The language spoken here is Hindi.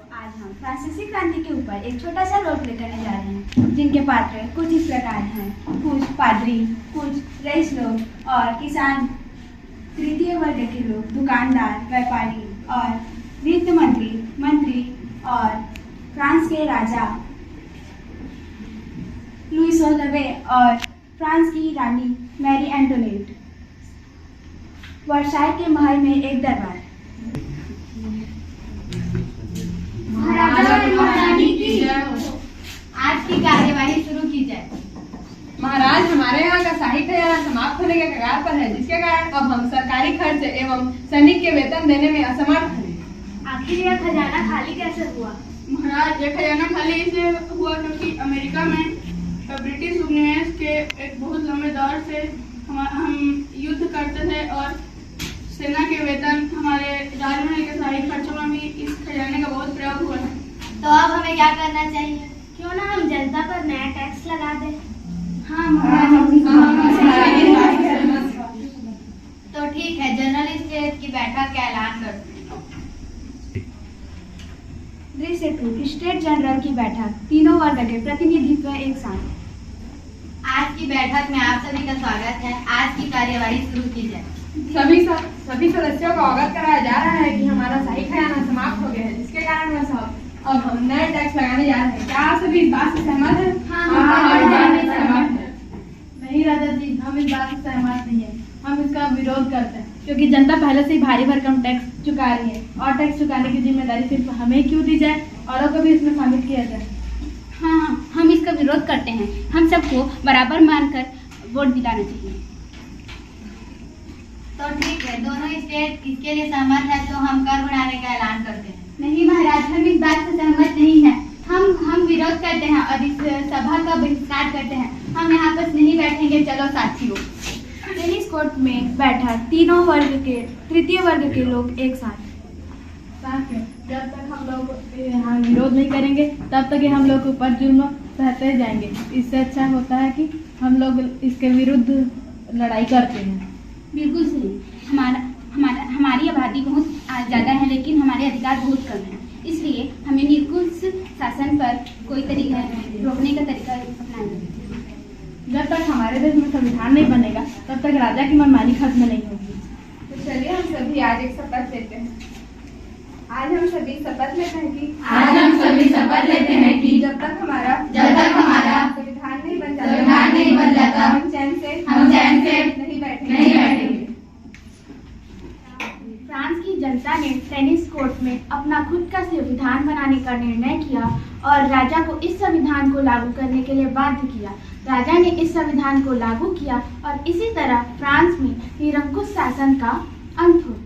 आज हम फ्रांसीसी क्रांति के ऊपर एक छोटा सा रोल प्ले करने जा रहे हैं, जिनके पात्र कुछ इस प्रकार हैं। कुछ पादरी, कुछ रईस लोग और किसान, तृतीय वर्ग के लोग, दुकानदार, व्यापारी और वित्त मंत्री और फ्रांस के राजा लुई 16वें और फ्रांस की रानी मैरी एंटोनेट। वर्साय के महल में एक दरबार। आज की कार्यवाही शुरू की जाए। महाराज, हमारे यहाँ का शाही खजाना समाप्त होने के कगार पर है, जिसके कारण अब हम सरकारी खर्च एवं सैनिक के वेतन देने में असमर्थ हैं। आखिर यह खजाना खाली कैसे हुआ? महाराज, यह खजाना खाली इसलिए हुआ क्योंकि अमेरिका में ब्रिटिश उपनिवेश के एक बहुत लंबे दौर से हम युद्ध करते थे और सेना के वेतन, हमारे राजमहल के शाही खर्चों में भी इस खजाने का बहुत प्रयोग हुआ है। तो अब हमें क्या करना चाहिए? क्यों ना हम जनता पर नया टैक्स लगा दें? हाँ महाराज, तो ठीक है, जनरल स्टेट की बैठक का ऐलान करते हैं। स्टेट जनरल की बैठक, तीनों वर्ग के प्रतिनिधित्व एक साथ। आज की बैठक में आप सभी का स्वागत है। आज की कार्यवाही शुरू की जाए। सभी सदस्यों को अवगत कराया जा रहा है कि हमारा शाही खजाना समाप्त हो गया है, जिसके कारण वह सब अब हम नए टैक्स लगाने जा रहे हैं। क्या आप सभी इस बात से सहमत हैं? सहमत हैं। नहीं राजा जी, हम इस बात से सहमत नहीं है। हम इसका विरोध करते हैं, क्योंकि जनता पहले से ही भारी भरकम टैक्स चुका रही है और टैक्स चुकाने की जिम्मेदारी सिर्फ हमें क्यों दी जाए, औरों को भी इसमें शामिल किया जाए। हाँ, हम इसका विरोध करते हैं। हम सबको बराबर मानकर वोट दिलाना चाहिए। तो ठीक है, दोनों स्टेट इसके लिए सहमत है, तो हम कर बढ़ाने का ऐलान करते हैं। नहीं महाराज, हम इस बात से सहमत नहीं है। हम विरोध करते हैं और इस सभा का बहिष्कार करते हैं। हम यहाँ पर नहीं बैठेंगे। चलो साथियों। टेनिस कोर्ट में बैठक, तीनों वर्ग के, तृतीय वर्ग के लोग एक साथ। साथियों, जब तक हम लोग यहाँ विरोध नहीं करेंगे तब तक ये हम लोग के ऊपर जुल्म सहते जाएंगे। इससे अच्छा होता है कि हम लोग इसके विरुद्ध लड़ाई करते हैं। बिल्कुल सही। हमारी आबादी बहुत ज़्यादा है, लेकिन हमारे अधिकार बहुत कम हैं। इसलिए हमें निरंकुश शासन पर कोई तरीका रोकने का तरीका अपनाना चाहिए। जब तक हमारे देश में संविधान नहीं बनेगा तब तक राजा की मनमानी खत्म नहीं होगी। तो चलिए हम सभी आज एक शपथ लेते हैं। आज हम सभी शपथ लेते हैं कि जब तक हमारा संविधान नहीं बन जाता हम चैन से नहीं बैठेंगे। फ्रांस की जनता ने टेनिस कोर्ट में अपना खुद का संविधान बनाने का निर्णय किया और राजा को इस संविधान को लागू करने के लिए बाध्य किया। राजा ने इस संविधान को लागू किया और इसी तरह फ्रांस में निरंकुश शासन का अंत हो गया।